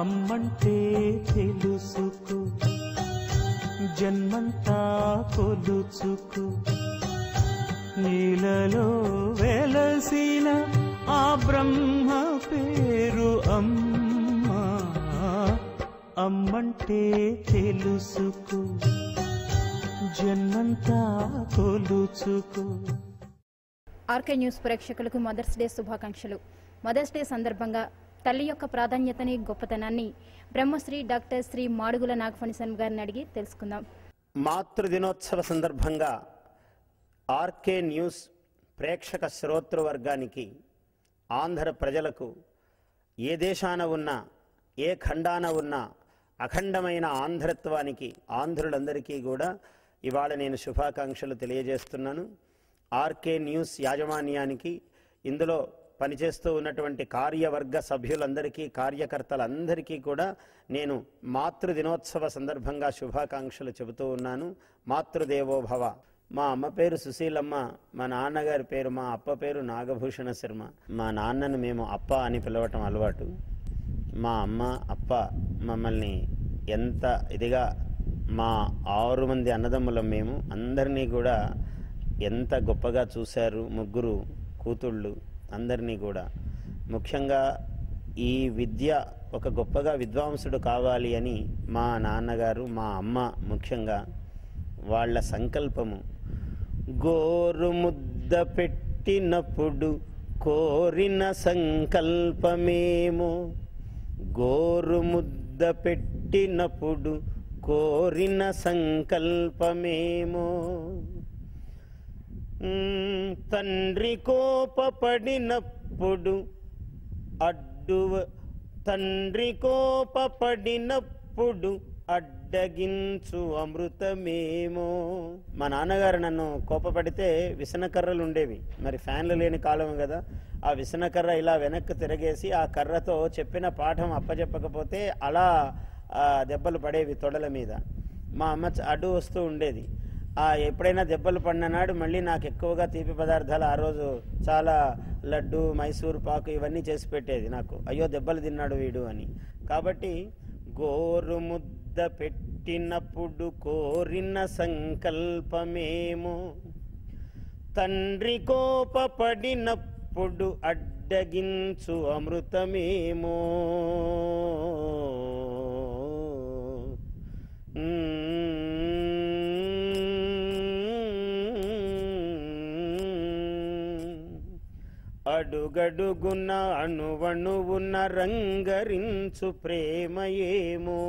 అమ్మంటే తెలుసుకో, జన్మంతా కొలుచుకో, నీలలో వెలసిన ఆ బ్రహ్మ పేరు అమ్మా. అమ్మంటే తెలుసుకో, జన్మంతా కొలుచుకో. ఆర్కే న్యూస్ ప్రేక్షకులకు మదర్స్ డే శుభాకాంక్షలు. మదర్స్ డే సందర్భంగా తల్లి యొక్క ప్రాధాన్యతని, గొప్పతనాన్ని బ్రహ్మశ్రీ డాక్టర్ శ్రీ మాడుగుల నాగఫణిశన్ గారిని అడిగి తెలుసుకుందాం. మాతృదినోత్సవ సందర్భంగా ఆర్కే న్యూస్ ప్రేక్షక శ్రోతృవర్గానికి, ఆంధ్ర ప్రజలకు, ఏ దేశాన ఉన్నా, ఏ ఖండాన ఉన్నా అఖండమైన ఆంధ్రత్వానికి, ఆంధ్రులందరికీ కూడా ఇవాళ నేను శుభాకాంక్షలు తెలియజేస్తున్నాను. ఆర్కే న్యూస్ యాజమాన్యానికి, ఇందులో పనిచేస్తూ ఉన్నటువంటి కార్యవర్గ సభ్యులందరికీ, కార్యకర్తలందరికీ కూడా నేను మాతృదినోత్సవ సందర్భంగా శుభాకాంక్షలు చెబుతూ ఉన్నాను. మాతృదేవోభవ. మా అమ్మ పేరు సుశీలమ్మ, మా నాన్నగారి పేరు, మా అప్ప పేరు నాగభూషణ శర్మ. మా నాన్నను మేము అప్ప అని పిలవటం అలవాటు. మా అమ్మ అప్ప మమ్మల్ని ఎంత ఇదిగా, మా 6 మంది అన్నదమ్ములం మేము, అందరినీ కూడా ఎంత గొప్పగా చూశారు. 3 కూతుళ్ళు అందరినీ కూడా. ముఖ్యంగా ఈ విద్య ఒక గొప్పగా విద్వాంసుడు కావాలి అని మా నాన్నగారు, మా అమ్మ ముఖ్యంగా వాళ్ళ సంకల్పము. గోరు ముద్ద పెట్టినప్పుడు కోరిన సంకల్పమేమో, గోరు ముద్ద పెట్టినప్పుడు కోరిన సంకల్పమేమో, తండ్రి కోపపడినప్పుడు తండ్రి కోపపడినప్పుడు అడ్డగించు అమృతమేమో. మా నాన్నగారు నన్ను కోపపడితే విసనకర్రలు ఉండేవి, మరి ఫ్యాన్లు లేని కాలం కదా, ఆ విసనకర్ర ఇలా వెనక్కి తిరగేసి ఆ కర్రతో చెప్పిన పాఠం అప్పచెప్పకపోతే అలా దెబ్బలు పడేవి తొడల మీద. మా అమ్మ అడ్డు వస్తూ ఉండేది. ఎప్పుడైనా దెబ్బలు పడిననాడు మళ్ళీ నాకు ఎక్కువగా తీపి పదార్థాలు, ఆ రోజు చాలా లడ్డు, మైసూర్ పాకు ఇవన్నీ చేసి పెట్టేది నాకు. అయ్యో దెబ్బలు తిన్నాడు వీడు అని. కాబట్టి గోరు ముద్ద పెట్టినప్పుడు కోరిన సంకల్పమేమో, తండ్రి కోపపడినప్పుడు అడ్డగించు అమృతమేమో. అడుగడుగున అణువణువున రంగరించు ప్రేమయేమో,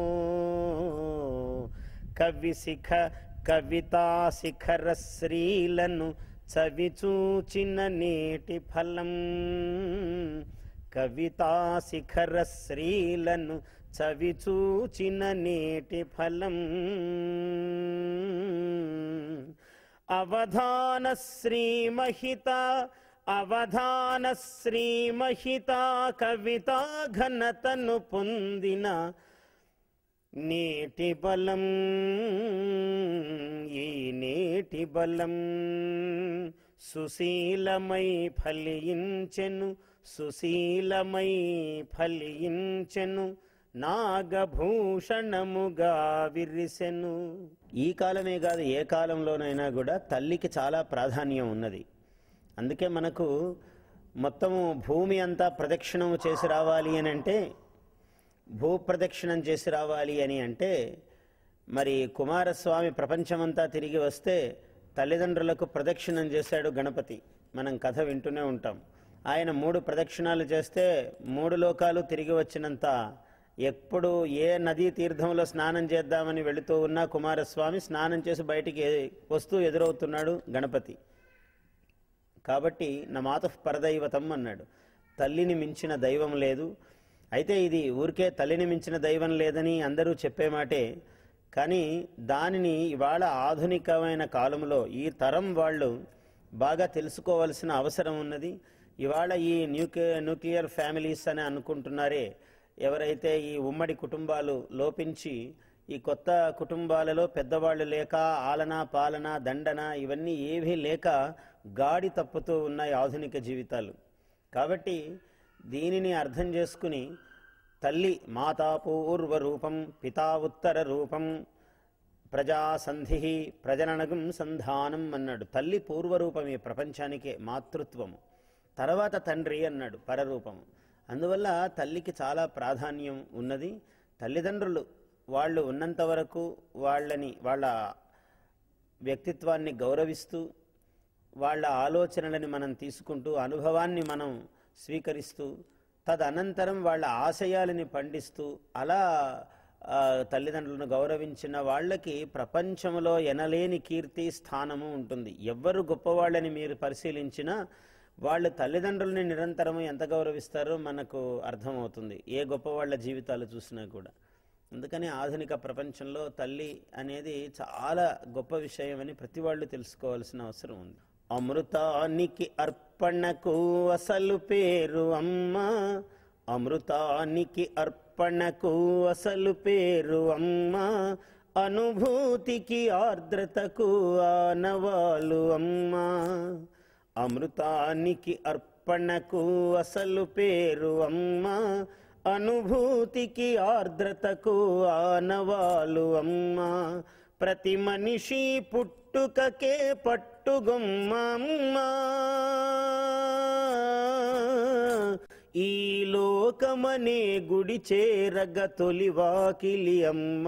కవితా శిఖర శ్రీలను చవిచూచిన నేటి ఫలం, కవితా శిఖర శ్రీలను చవిచూచిన నేటి ఫలం. అవధాన శ్రీమహిత, అవధాన శ్రీమహిత కవితా ఘనతను పొందిన నేటి బలం, ఈ నేటి బలం సుశీలమై ఫలించెను, సుశీలమై ఫలించెను, నాగభూషణముగా విరిసెను. ఈ కాలమే కాదు, ఏ కాలంలోనైనా కూడా తల్లికి చాలా ప్రాధాన్యం ఉన్నది. అందుకే మనకు మొత్తము భూమి అంతా ప్రదక్షిణం చేసి రావాలి అని అంటే, భూప్రదక్షిణం చేసి రావాలి అని అంటే, మరి కుమారస్వామి ప్రపంచమంతా తిరిగి వస్తే తల్లిదండ్రులకు ప్రదక్షిణం చేశాడు గణపతి. మనం కథ వింటూనే ఉంటాం. ఆయన 3 ప్రదక్షిణాలు చేస్తే 3 లోకాలు తిరిగి వచ్చినంత. ఎప్పుడు ఏ నదీ తీర్థంలో స్నానం చేద్దామని వెళుతూ ఉన్నా కుమారస్వామి స్నానం చేసి బయటికి వస్తూ ఎదురవుతున్నాడు గణపతి. కాబట్టి నా మాత పరదైవతం అన్నాడు. తల్లిని మించిన దైవం లేదు. అయితే ఇది ఊరికే తల్లిని మించిన దైవం లేదని అందరూ చెప్పే మాటే. కానీ దానిని ఇవాళ ఆధునికమైన కాలంలో ఈ తరం వాళ్ళు బాగా తెలుసుకోవాల్సిన అవసరం ఉన్నది. ఇవాళ ఈ న్యూక్లియర్ ఫ్యామిలీస్ అని అనుకుంటున్నారే, ఎవరైతే ఈ ఉమ్మడి కుటుంబాలు లోపించి ఈ కొత్త కుటుంబాలలో పెద్దవాళ్ళు లేక, ఆలన పాలన దండన ఇవన్నీ ఏవీ లేక గాడి తప్పుతూ ఉన్నాయి ఆధునిక జీవితాలు. కాబట్టి దీనిని అర్థం చేసుకుని తల్లి మాతా పూర్వరూపం పితా ఉత్తర రూపం ప్రజాసంధి ప్రజననగం సంధానం అన్నాడు. తల్లి పూర్వరూపం ఈ ప్రపంచానికే, మాతృత్వము. తర్వాత తండ్రి అన్నాడు పరరూపము. అందువల్ల తల్లికి చాలా ప్రాధాన్యం ఉన్నది. తల్లిదండ్రులు వాళ్ళు ఉన్నంత వరకు వాళ్ళ వ్యక్తిత్వాన్ని గౌరవిస్తూ వాళ్ళ ఆలోచనలని మనం తీసుకుంటూ అనుభవాన్ని మనం స్వీకరిస్తూ తదనంతరం వాళ్ళ ఆశయాలని పండిస్తూ అలా తల్లిదండ్రులను గౌరవించిన వాళ్ళకి ప్రపంచంలో ఎనలేని కీర్తి స్థానము ఉంటుంది. ఎవ్వరు గొప్పవాళ్ళని మీరు పరిశీలించినా వాళ్ళు తల్లిదండ్రులని నిరంతరము ఎంత గౌరవిస్తారో మనకు అర్థమవుతుంది, ఏ గొప్పవాళ్ళ జీవితాలు చూసినా కూడా. అందుకని ఆధునిక ప్రపంచంలో తల్లి అనేది చాలా గొప్ప విషయం అని ప్రతి వాళ్ళు తెలుసుకోవాల్సిన అవసరం ఉంది. అమృతానికి అర్పణకు అసలు పేరు అమ్మ, అమృతానికి అర్పణకు అసలు పేరు అమ్మ, అనుభూతికి ఆర్ద్రతకు ఆనవాలు అమ్మ. అమృతానికి అర్పణకు అసలు పేరు అమ్మ, అనుభూతికి ఆర్ద్రతకు ఆనవాలు అమ్మ. ప్రతి మనిషి పుట్టుకకే పట్టుగొమ్మ అమ్మ, ఈ లోకమనే గుడి చేరగ తొలివాకిలి అమ్మ.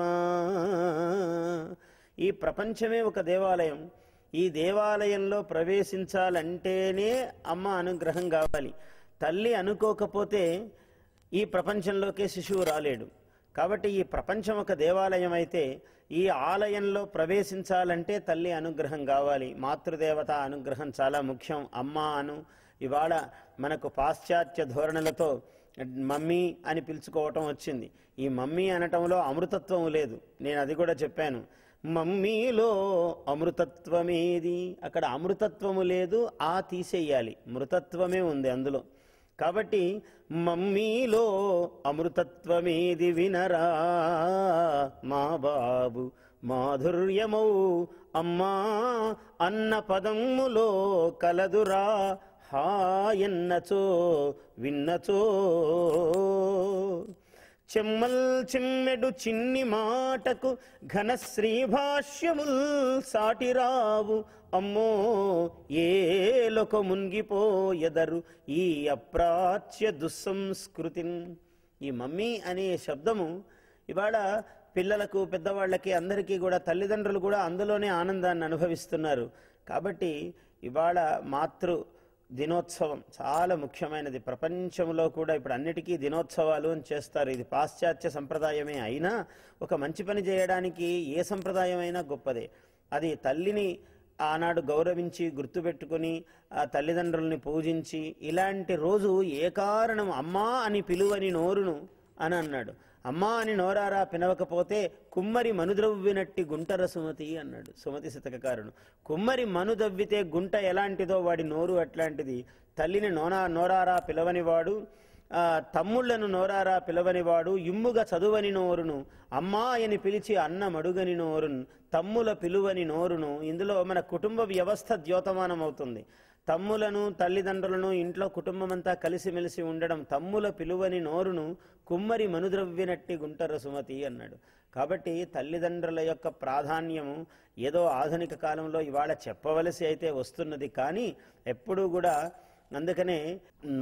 ఈ ప్రపంచమే ఒక దేవాలయం. ఈ దేవాలయంలో ప్రవేశించాలంటేనే అమ్మ అనుగ్రహం కావాలి. తల్లి అనుకోకపోతే ఈ ప్రపంచంలోకే శిశువు రాలేడు. కాబట్టి ఈ ప్రపంచం ఒక దేవాలయం అయితే ఈ ఆలయంలో ప్రవేశించాలంటే తల్లి అనుగ్రహం కావాలి. మాతృదేవత అనుగ్రహం చాలా ముఖ్యం. అమ్మ అను ఇవాళ మనకు పాశ్చాత్య ధోరణులతో మమ్మీ అని పిలుచుకోవటం వచ్చింది. ఈ మమ్మీ అనటంలో అమృతత్వం లేదు. నేను అది కూడా చెప్పాను. మమ్మీలో అమృతత్వమేది, అక్కడ అమృతత్వము లేదు, ఆ తీసేయాలి, మృతత్వమే ఉంది అందులో. కాబట్టి మమ్మీలో అమృతత్వమేది వినరా మా బాబు మాధుర్యమౌ అమ్మా అన్న పదములో కలదురా హాయన్నచో విన్నచో. చెమ్మల్ చిమ్మెడు చిన్ని మాటకు ఘన శ్రీభాష్యముల్ సాటిరావు అమ్మో ఏలొక మునిగిపోయెదరు ఈ అప్రాచ్య దుస్సంస్కృతిన్. ఈ మమ్మీ అనే శబ్దము ఇవాళ పిల్లలకు పెద్దవాళ్ళకి అందరికీ కూడా తల్లిదండ్రులు కూడా అందులోనే ఆనందాన్ని అనుభవిస్తున్నారు. కాబట్టి ఇవాళ మాతృ దినోత్సవం చాలా ముఖ్యమైనది. ప్రపంచంలో కూడా ఇప్పుడు అన్నిటికీ దినోత్సవాలు అని చేస్తారు. ఇది పాశ్చాత్య సంప్రదాయమే అయినా ఒక మంచి పని చేయడానికి ఏ సంప్రదాయం అయినా గొప్పదే. అది తల్లిని ఆనాడు గౌరవించి గుర్తుపెట్టుకుని ఆ తల్లిదండ్రుల్ని పూజించి ఇలాంటి రోజు ఏ కారణం అమ్మా అని పిలువని నోరును అని అన్నాడు. అమ్మా అని నోరారా పిలవకపోతే కుమ్మరి మనుద్రవ్వినట్టి గుంటర సుమతి అన్నాడు సుమతి శతకకారుడు. కుమ్మరి మనుదవ్వితే గుంట ఎలాంటిదో వాడి నోరు అట్లాంటిది. తల్లిని నోరారా పిలవనివాడు, తమ్ముళ్లను నోరారా పిలవనివాడు, ఇమ్ముగా చదువని నోరును, అమ్మాయని పిలిచి అన్నమడుగని నోరును, తమ్ముల పిలువని నోరును. ఇందులో మన కుటుంబ వ్యవస్థ ద్యోతమానం అవుతుంది. తమ్ములను తల్లిదండ్రులను ఇంట్లో కుటుంబమంతా కలిసిమెలిసి ఉండడం. తమ్ముల పిలువని నోరును కుమ్మరి మనుద్రవ్వినట్టి గుంటర సుమతి అన్నాడు. కాబట్టి తల్లిదండ్రుల యొక్క ప్రాధాన్యము ఏదో ఆధునిక కాలంలో ఇవాళ చెప్పవలసి అయితే వస్తున్నది, కానీ ఎప్పుడూ కూడా అందుకనే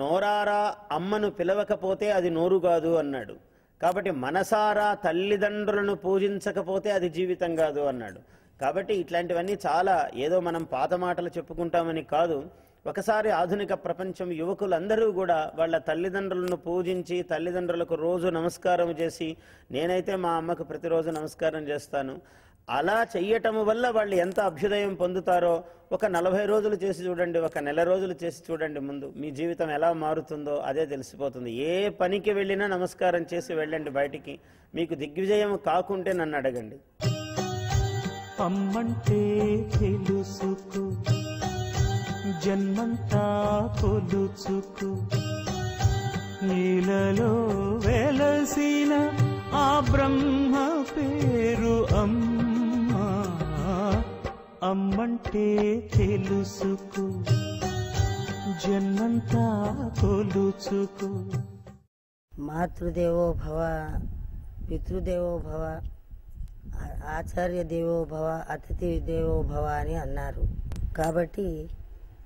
నోరారా అమ్మను పిలవకపోతే అది నోరు కాదు అన్నాడు. కాబట్టి మనసారా తల్లిదండ్రులను పూజించకపోతే అది జీవితం కాదు అన్నాడు. కాబట్టి ఇట్లాంటివన్నీ చాలా ఏదో మనం పాత మాటలు చెప్పుకుంటామని కాదు. ఒకసారి ఆధునిక ప్రపంచం యువకులందరూ కూడా వాళ్ళ తల్లిదండ్రులను పూజించి తల్లిదండ్రులకు రోజు నమస్కారం చేసి, నేనైతే మా అమ్మకు ప్రతిరోజు నమస్కారం చేస్తాను, అలా చెయ్యటం వల్ల వాళ్ళు ఎంత అభ్యుదయం పొందుతారో ఒక 40 రోజులు చేసి చూడండి, ఒక నెల రోజులు చేసి చూడండి, ముందు మీ జీవితం ఎలా మారుతుందో అదే తెలిసిపోతుంది. ఏ పనికి వెళ్ళినా నమస్కారం చేసి వెళ్ళండి బయటికి. మీకు దిగ్విజయం కాకుంటే నన్ను అడగండి. అమ్మంటే తెలుసుకో, జన్మంతా కొలుచుకో, నీలలో వెలసిన ఆ బ్రహ్మ పేరు అమ్మా. అమ్మంటే తెలుసుకో, జన్మంతా కొలుచుకో. మాతృదేవో భవ, పితృదేవో భవ, ఆచార్య దేవో భవ, అతిథి దేవో భవ అని అన్నారు. కాబట్టి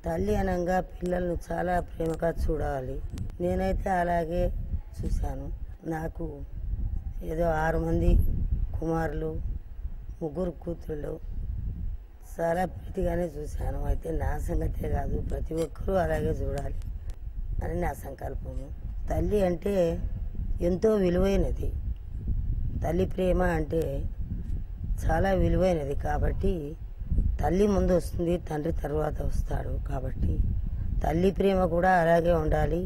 తల్లి అనంగా పిల్లలను చాలా ప్రేమగా చూడాలి. నేనైతే అలాగే చూశాను. నాకు ఏదో 6 మంది కుమారులు, 3 కూతుళ్ళు, చాలా ప్రీతిగానే చూశాను. అయితే నా సంగతే కాదు, ప్రతి ఒక్కరూ అలాగే చూడాలి అని నా సంకల్పము. తల్లి అంటే ఎంతో విలువైనది. తల్లి ప్రేమ అంటే చాలా విలువైనది. కాబట్టి తల్లి ముందు వస్తుంది, తండ్రి తర్వాత వస్తాడు. కాబట్టి తల్లి ప్రేమ కూడా అలాగే ఉండాలి,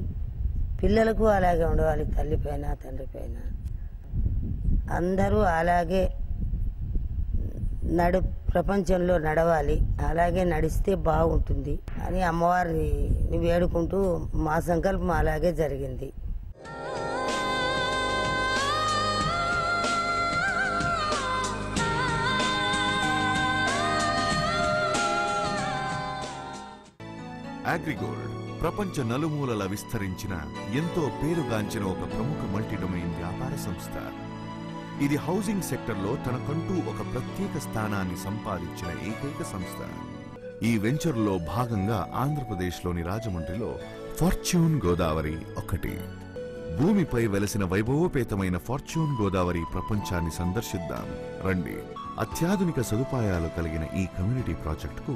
పిల్లలకు అలాగే ఉండాలి. తల్లి పైన తండ్రి పైన అందరూ అలాగే ప్రపంచంలో నడవాలి. అలాగే నడిస్తే బాగుంటుంది అని అమ్మవారిని వేడుకుంటూ మా సంకల్పం అలాగే జరిగింది. అగ్రిగోల్డ్ ప్రపంచ నలుమూలల విస్తరించిన ఎంతో పేరుగాంచిన ఒక ప్రముఖ మల్టీడొమైన్ వ్యాపార సంస్థ. ఇది హౌసింగ్ సెక్టర్లో తనకంటూ ఒక ప్రత్యేక స్థానాన్ని సంపాదించిన ఏకైక సంస్థ. ఈ వెంచర్లో భాగంగా ఆంధ్రప్రదేశ్లోని రాజమండ్రిలో ఫార్చ్యూన్ గోదావరి ఒకటి. భూమిపై వెలసిన వైభవోపేతమైన ఫార్చ్యూన్ గోదావరి ప్రపంచాన్ని సందర్శిద్దాం రండి. అత్యాధునిక సదుపాయాలు కలిగిన ఈ కమ్యూనిటీ ప్రాజెక్టుకు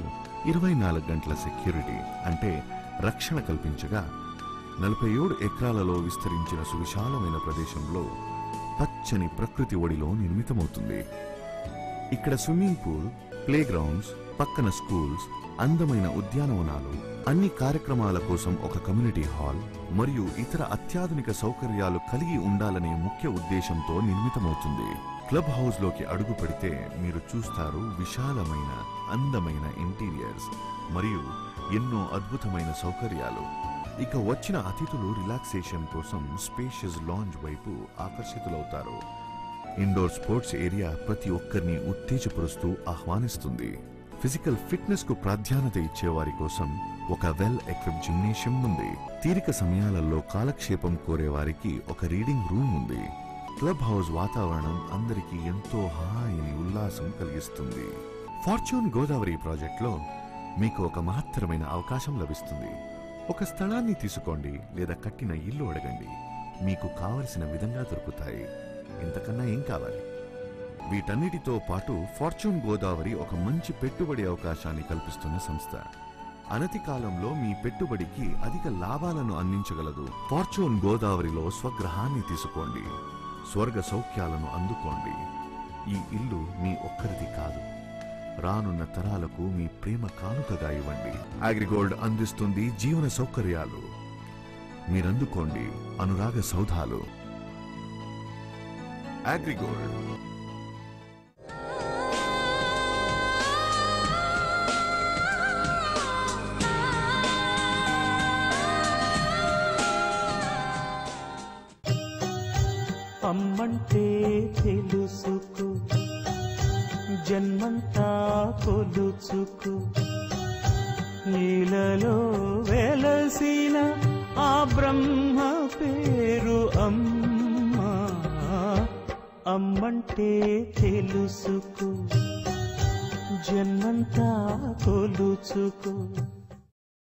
24 గంటల సెక్యూరిటీ అంటే రక్షణ కల్పించగా 47 ఎకరాలలో విస్తరించిన సువిశాలమైన ప్రదేశంలో పచ్చని ప్రకృతి ఒడిలో నిర్మితమవుతుంది. ఇక్కడ స్విమ్మింగ్ పూల్, ప్లే గ్రౌండ్స్, పక్కన స్కూల్స్, అందమైన ఉద్యానవనాలు, అన్ని కార్యక్రమాల కోసం ఒక కమ్యూనిటీ హాల్ మరియు ఇతర అత్యాధునిక సౌకర్యాలు కలిగి ఉండాలనే ముఖ్య ఉద్దేశంతో నిర్మితమవుతుంది. క్లబ్ హౌస్ లోకి అడుగు పెడితే మీరు చూస్తారు విశాలమైన అందమైన ఇంటీరియర్స్ మరియు ఎన్నో అద్భుతమైన సౌకర్యాలు. ఇక వచ్చిన అతిథులు రిలాక్సేషన్ కోసం స్పేషియస్ లాంజ్ వైపు ఆకర్షితులవుతారు. ఇండోర్ స్పోర్ట్స్ ఏరియా ప్రతి ఒక్కరిని ఉత్తేజపరుస్తూ ఆహ్వానిస్తుంది. ఫిజికల్ ఫిట్నెస్ కు ప్రాధాన్యత ఇచ్చేవారి కోసం ఒక వెల్ ఎక్విప్డ్ జిమ్నేషియం ఉంది. తీరిక సమయాలలో కాలక్షేపం కోరేవారికి ఒక రీడింగ్ రూమ్ ఉంది. క్లబ్ హౌస్ వాతావరణం అందరికీ ఎంతో హాయిని ఉల్లాసం కలిగిస్తుంది. ఫార్చ్యూన్ గోదావరి ప్రాజెక్టులో మీకు ఒక మహత్తరమైన అవకాశం లభిస్తుంది. ఒక స్థలాన్ని తీసుకోండి లేదా కట్టిన ఇల్లు అడగండి, మీకు కావలసిన విధంగా దొరుకుతాయి. ఇంతకన్నా ఏం కావాలి? వీటన్నిటితో పాటు ఫార్చ్యూన్ గోదావరి ఒక మంచి పెట్టుబడి అవకాశాన్ని కల్పిస్తున్న సంస్థ. అనతి కాలంలో మీ పెట్టుబడికి అధిక లాభాలను అందించగలదు. ఫార్చ్యూన్ గోదావరిలో స్వగృహాన్ని తీసుకోండి, స్వర్గ సౌఖ్యాలను అందుకోండి. ఈ ఇల్లు మీ ఒక్కరిది కాదు, రానున్న తరాలకు మీ ప్రేమ కానుకగా ఇవ్వండి. అగ్రిగోల్డ్ అందిస్తుంది జీవన సౌకర్యాలు, మీరందుకోండి అనురాగ సౌధాలు. అగ్రిగోల్డ్. అమ్మంటే తెలుసుకో, జన్మంతా కొలుచుకు, నీలలో వెలసిన ఆ బ్రహ్మ పేరు అమ్మా. అమ్మంటే తెలుసుకో, జన్మంతా కొలుచుకు.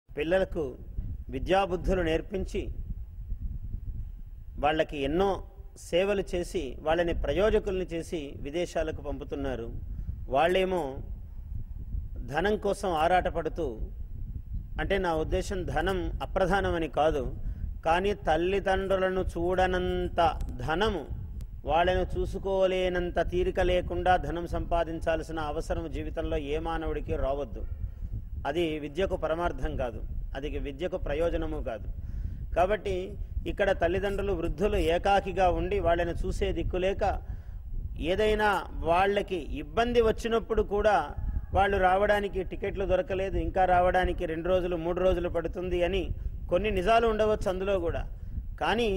పిల్లలకు విద్యాబుద్ధులు నేర్పించి వాళ్ళకి ఎన్నో సేవలు చేసి వాళ్ళని ప్రయోజకుల్ని చేసి విదేశాలకు పంపుతున్నారు. వాళ్ళేమో ధనం కోసం ఆరాటపడుతూ, అంటే నా ఉద్దేశం ధనం అప్రధానమని కాదు, కానీ తల్లిదండ్రులను చూడనంత ధనము, వాళ్ళను చూసుకోలేనంత తీరిక లేకుండా ధనం సంపాదించాల్సిన అవసరం జీవితంలో ఏ మానవుడికి రావద్దు. అది విద్యకు పరమార్థం కాదు, అది విద్యకు ప్రయోజనము కాదు. కాబట్టి ఇక్కడ తల్లిదండ్రులు వృద్ధులు ఏకాకిగా ఉండి వాళ్ళని చూసే దిక్కులేక ఏదైనా వాళ్ళకి ఇబ్బంది వచ్చినప్పుడు కూడా వాళ్ళు రావడానికి టికెట్లు దొరకలేదు, ఇంకా రావడానికి 2 రోజులు 3 రోజులు పడుతుంది అని కొన్ని నిజాలు ఉండవచ్చు అందులో కూడా. కానీ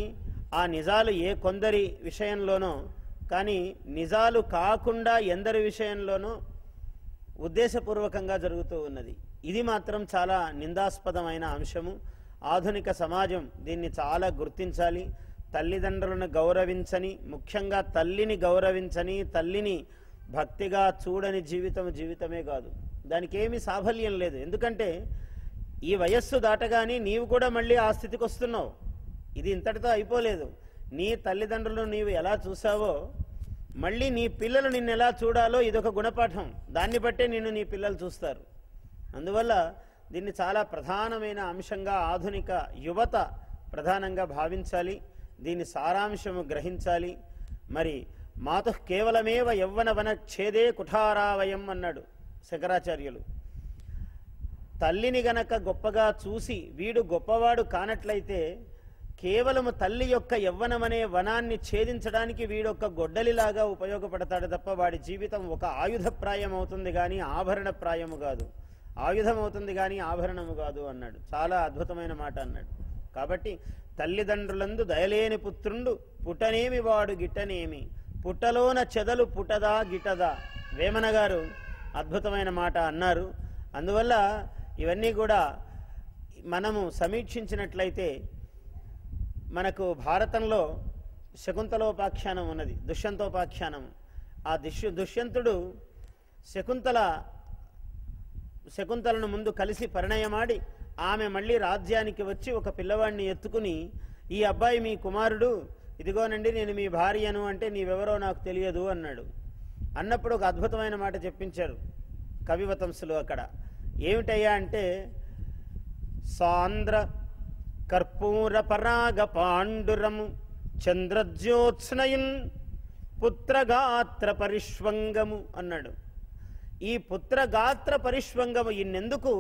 ఆ నిజాలు ఏ కొందరి విషయంలోనో, కానీ నిజాలు కాకుండా ఎందరి విషయంలోనో ఉద్దేశపూర్వకంగా జరుగుతూ ఉన్నది. ఇది మాత్రం చాలా నిందాస్పదమైన అంశము. ఆధునిక సమాజం దీన్ని చాలా గుర్తించాలి. తల్లిదండ్రులను గౌరవించని, ముఖ్యంగా తల్లిని గౌరవించని, తల్లిని భక్తిగా చూడని జీవితమే కాదు. దానికి ఏమీ సాఫల్యం లేదు. ఎందుకంటే ఈ వయస్సు దాటగానే నీవు కూడా మళ్ళీ ఆ స్థితికి వస్తున్నావు. ఇది ఇంతటితో అయిపోలేదు. నీ తల్లిదండ్రులను నీవు ఎలా చూసావో మళ్ళీ నీ పిల్లలు నిన్ను ఎలా చూడాలో ఇదొక గుణపాఠం. దాన్ని బట్టే నిన్ను నీ పిల్లలు చూస్తారు. అందువల్ల దీన్ని చాలా ప్రధానమైన అంశంగా ఆధునిక యువత ప్రధానంగా భావించాలి. దీని సారాంశము గ్రహించాలి. మరి మాతు కేవలమేవ యవ్వనవన ఛేదే కుఠారావయం అన్నాడు శంకరాచార్యులు. తల్లిని గనక గొప్పగా చూసి వీడు గొప్పవాడు కానట్లయితే కేవలము తల్లి యొక్క యవ్వనమనే వనాన్ని ఛేదించడానికి వీడొక్క గొడ్డలిలాగా ఉపయోగపడతాడు తప్ప వాడి జీవితం ఒక ఆయుధప్రాయం అవుతుంది కానీ ఆభరణప్రాయము కాదు. ఆయుధం అవుతుంది కానీ ఆభరణము కాదు అన్నాడు. చాలా అద్భుతమైన మాట అన్నాడు. కాబట్టి తల్లిదండ్రులందు దయలేని పుత్రుండు పుట్టనేమి వాడు గిట్టనేమి, పుట్టలోన చెదలు పుట్టదా గిట్టదా. వేమన గారు అద్భుతమైన మాట అన్నారు. అందువల్ల ఇవన్నీ కూడా మనము సమీక్షించినట్లయితే మనకు భారతంలో శకుంతలోపాఖ్యానం ఉన్నది, దుష్యంతోపాఖ్యానం. ఆ దుష్యంతుడు శకుంతలను ముందు కలిసి పరిణయమాడి ఆమె మళ్ళీ రాజ్యానికి వచ్చి ఒక పిల్లవాడిని ఎత్తుకుని, ఈ అబ్బాయి మీ కుమారుడు, ఇదిగోనండి నేను మీ భార్యను అంటే నీవెవరో నాకు తెలియదు అన్నాడు. అన్నప్పుడు ఒక అద్భుతమైన మాట చెప్పించారు కవివతంసులు అక్కడ. ఏమిటయ్యా అంటే, సాంద్ర కర్పూర పరాగ పాండురము చంద్రజ్యోత్స్నయున్ పుత్రగాత్ర పరిష్వంగము అన్నాడు. ఈ పుత్రగాత్ర పరిష్వంగము ఇన్నెందుకు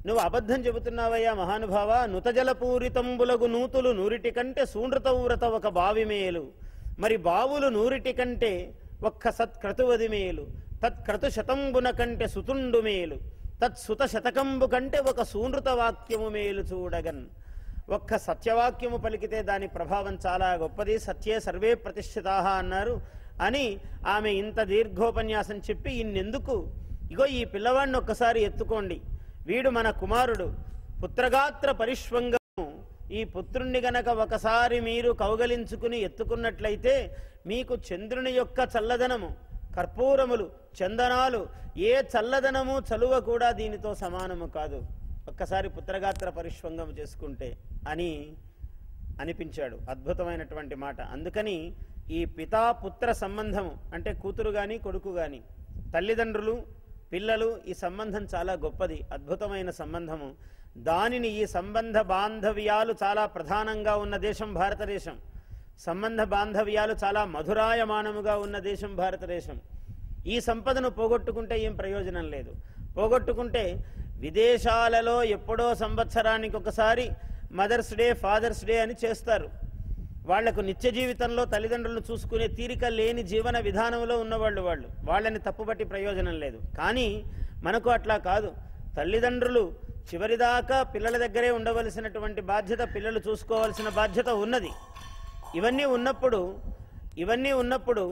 నువ్వు అబద్ధం చెబుతున్నావయ్యా మహానుభావ. నుతజలపూరితంబులగు నూతులు నూరిటి కంటే సూనృతవ్రత ఒక బావి మేలు, మరి బావులు నూరిటి కంటే ఒక్క సత్క్రతువది మేలు, తత్క్రతు శతంబున కంటే సుతుండు మేలు, తత్సుత శతకంబు కంటే ఒక సూనృత వాక్యము మేలు చూడగన్. ఒక్క సత్యవాక్యము పలికితే దాని ప్రభావం చాలా గొప్పది. సత్యే సర్వే ప్రతిష్ఠితాః అన్నారు అని ఆమె ఇంత దీర్ఘోపన్యాసం చెప్పి ఇన్నెందుకు, ఇగో ఈ పిల్లవాడిని ఒక్కసారి ఎత్తుకోండి, వీడు మన కుమారుడు, పుత్రగాత్ర పరిష్వంగము. ఈ పుత్రుణ్ణి గనక ఒకసారి మీరు కౌగలించుకుని ఎత్తుకున్నట్లయితే మీకు చంద్రుని యొక్క చల్లదనము, కర్పూరములు, చందనాలు, ఏ చల్లదనము చలువ కూడా దీనితో సమానము కాదు, ఒక్కసారి పుత్రగాత్ర పరిష్వంగం చేసుకుంటే అని అనిపించాడు. అద్భుతమైనటువంటి మాట. అందుకని ఈ పితాపుత్ర సంబంధము అంటే కూతురు కానీ కొడుకు కానీ తల్లిదండ్రులు పిల్లలు ఈ సంబంధం చాలా గొప్పది, అద్భుతమైన సంబంధము. దానిని ఈ సంబంధ బాంధవ్యాలు చాలా ప్రధానంగా ఉన్న దేశం భారతదేశం. సంబంధ బాంధవ్యాలు చాలా మధురాయమానముగా ఉన్న దేశం భారతదేశం. ఈ సంపదను పోగొట్టుకుంటే ఏం ప్రయోజనం లేదు. పోగొట్టుకుంటే విదేశాలలో ఎప్పుడో సంవత్సరానికి ఒకసారి మదర్స్ డే, ఫాదర్స్ డే అని చేస్తారు. వాళ్లకు నిత్య జీవితంలో తల్లిదండ్రులను చూసుకునే తీరిక లేని జీవన విధానంలో ఉన్నవాళ్ళు వాళ్ళని తప్పుబట్టి ప్రయోజనం లేదు. కానీ మనకు అట్లా కాదు. తల్లిదండ్రులు చివరిదాకా పిల్లల దగ్గరే ఉండవలసినటువంటి బాధ్యత, పిల్లలు చూసుకోవాల్సిన బాధ్యత ఉన్నది. ఇవన్నీ ఉన్నప్పుడు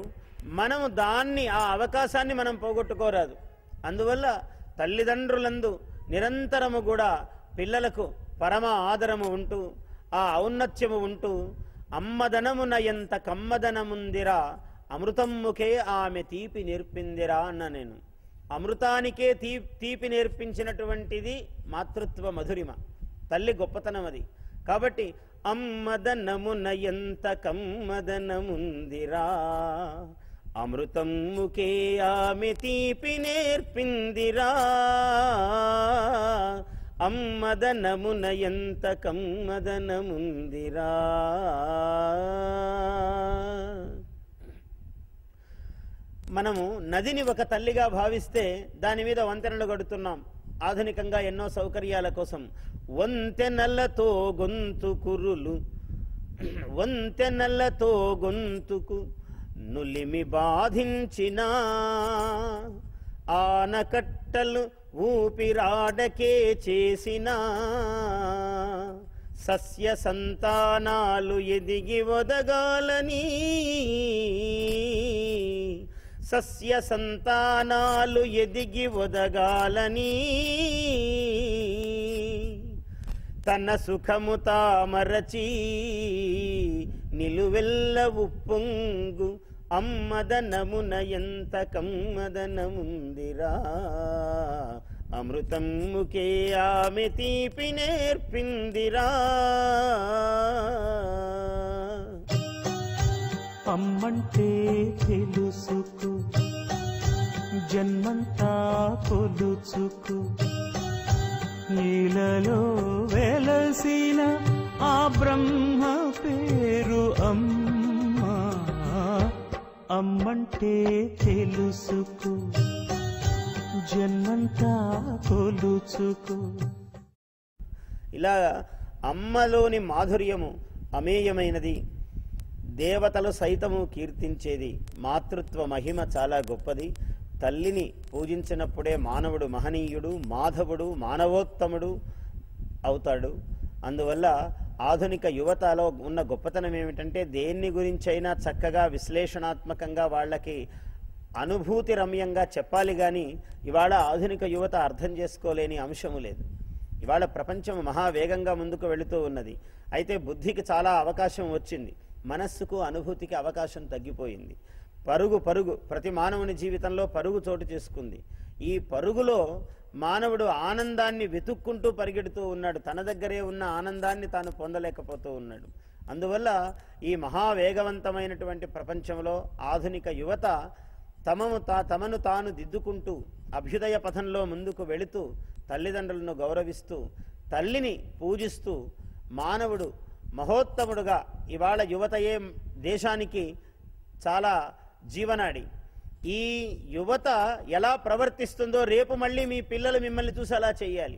మనము దాన్ని, ఆ అవకాశాన్ని మనం పోగొట్టుకోరాదు. అందువల్ల తల్లిదండ్రులందు నిరంతరము కూడా పిల్లలకు పరమ ఆదరము ఉంటూ, ఆ ఔన్నత్యము ఉంటూ, అమ్మదనమున ఎంత కమ్మదనముందిరా అమృతమ్ముకే ఆమె తీపి నేర్పిందిరా అన్న నేను. అమృతానికే తీపి నేర్పించినటువంటిది మాతృత్వ మధురిమ, తల్లి గొప్పతనం అది. కాబట్టి అమ్మదనమున ఎంత కమ్మదనముందిరా అమృతమ్ముకే ఆమె తీపి నేర్పిందిరా, అమ్మదనమున ఎంత కమ్మదనముందిరా. మనము నదిని ఒక తల్లిగా భావిస్తే దాని మీద వంతెనలు కడుతున్నాం ఆధునికంగా ఎన్నో సౌకర్యాల కోసం. వంతెనలతో గొంతుకురులు, వంతెనలతో గొంతుకు నులిమి బాధించిన ఆనకట్టలు ఊపిరాడకే చేసిన సస్య సంతానాలు ఎదిగి ఒదగాలని, సస్య సంతానాలు ఎదిగి ఒదగాలని తన సుఖము తామరచి నిలువెల్ల ఉప్పొంగు అమ్మదనమున ఎంత కమ్మదనముందిరా అమృతముకే ఆమె తీపి నేర్పిందిరా. అమ్మంటే తెలుసుకో జన్మంతా కొలుచుకు నీలలో వెలసిన ఆ బ్రహ్మ పేరు అమ్మా. అమ్మంటే తెలుసుకో జన్మంతా కొలుచుకు. ఇలా అమ్మలోని మాధుర్యము అమేయమైనది, దేవతలు సైతము కీర్తించేది. మాతృత్వ మహిమ చాలా గొప్పది. తల్లిని పూజించినప్పుడే మానవుడు మహనీయుడు, మాధవుడు, మానవోత్తముడు అవుతాడు. అందువల్ల ఆధునిక యువతలో ఉన్న గొప్పతనం ఏమిటంటే దేన్ని గురించైనా చక్కగా విశ్లేషణాత్మకంగా వాళ్ళకి అనుభూతి రమ్యంగా చెప్పాలి. కానీ ఇవాళ ఆధునిక యువత అర్థం చేసుకోలేని అంశము లేదు. ఇవాళ ప్రపంచం మహావేగంగా ముందుకు వెళుతూ ఉన్నది. అయితే బుద్ధికి చాలా అవకాశం వచ్చింది, మనస్సుకు అనుభూతికి అవకాశం తగ్గిపోయింది. పరుగు పరుగు ప్రతి మానవుని జీవితంలో పరుగు చోటు చేసుకుంది. ఈ పరుగులో మానవుడు ఆనందాన్ని వెతుక్కుంటూ పరిగెడుతూ ఉన్నాడు. తన దగ్గరే ఉన్న ఆనందాన్ని తాను పొందలేకపోతూ ఉన్నాడు. అందువల్ల ఈ మహావేగవంతమైనటువంటి ప్రపంచంలో ఆధునిక యువత తమను తాను దిద్దుకుంటూ అభ్యుదయ పథంలో ముందుకు వెళుతూ తల్లిదండ్రులను గౌరవిస్తూ తల్లిని పూజిస్తూ మానవుడు మహోత్తముడుగా ఇవాళ యువతయే దేశానికి చాలా జీవనాడి. ఈ యువత ఎలా ప్రవర్తిస్తుందో రేపు మళ్ళీ మీ పిల్లలు మిమ్మల్ని చూసి అలా చేయాలి.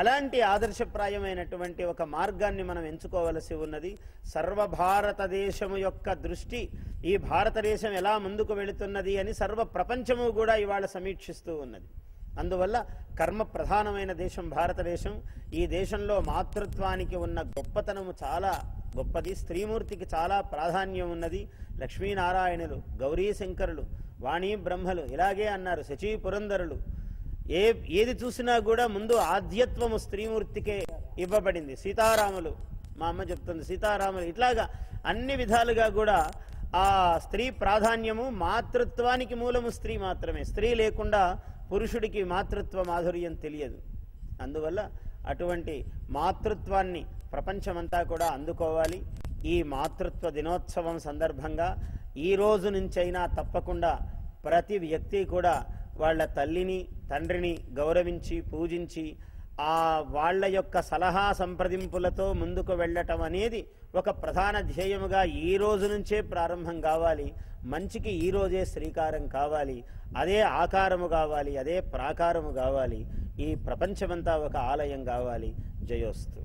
అలాంటి ఆదర్శప్రాయమైనటువంటి ఒక మార్గాన్ని మనం ఎంచుకోవలసి ఉన్నది. సర్వభారతదేశము యొక్క దృష్టి ఈ భారతదేశం ఎలా ముందుకు వెళుతున్నది అని సర్వ ప్రపంచము కూడా ఇవాళ సమీక్షిస్తూ ఉన్నది. అందువల్ల కర్మ ప్రధానమైన దేశం భారతదేశం. ఈ దేశంలో మాతృత్వానికి ఉన్న గొప్పతనము చాలా గొప్పది. స్త్రీమూర్తికి చాలా ప్రాధాన్యం ఉన్నది. లక్ష్మీనారాయణులు, గౌరీ శంకరులు, వాణీ బ్రహ్మలు ఇలాగే అన్నారు. శచీ పురంధరులు ఏది చూసినా కూడా ముందు ఆద్యత్వము స్త్రీమూర్తికే ఇవ్వబడింది. సీతారాములు, మా అమ్మ చెప్తుంది, సీతారాములు ఇట్లాగా అన్ని విధాలుగా కూడా ఆ స్త్రీ ప్రాధాన్యము. మాతృత్వానికి మూలము స్త్రీ మాత్రమే. స్త్రీ లేకుండా పురుషుడికి మాతృత్వ మాధుర్యం తెలియదు. అందువల్ల అటువంటి మాతృత్వాన్ని ప్రపంచమంతా కూడా అందుకోవాలి. ఈ మాతృత్వ దినోత్సవం సందర్భంగా ఈ రోజు నుంచైనా తప్పకుండా ప్రతి వ్యక్తి కూడా వాళ్ళ తల్లిని తండ్రిని గౌరవించి పూజించి ఆ వాళ్ళ యొక్క సలహా సంప్రదింపులతో ముందుకు వెళ్ళటం అనేది ఒక ప్రధాన ధ్యేయముగా ఈ రోజు నుంచే ప్రారంభం కావాలి. మంచికి ఈ రోజే శ్రీకారం కావాలి. అదే ఆకారము కావాలి, అదే ప్రాకారము కావాలి. ఈ ప్రపంచమంతా ఒక ఆలయం కావాలి. జయోస్తు.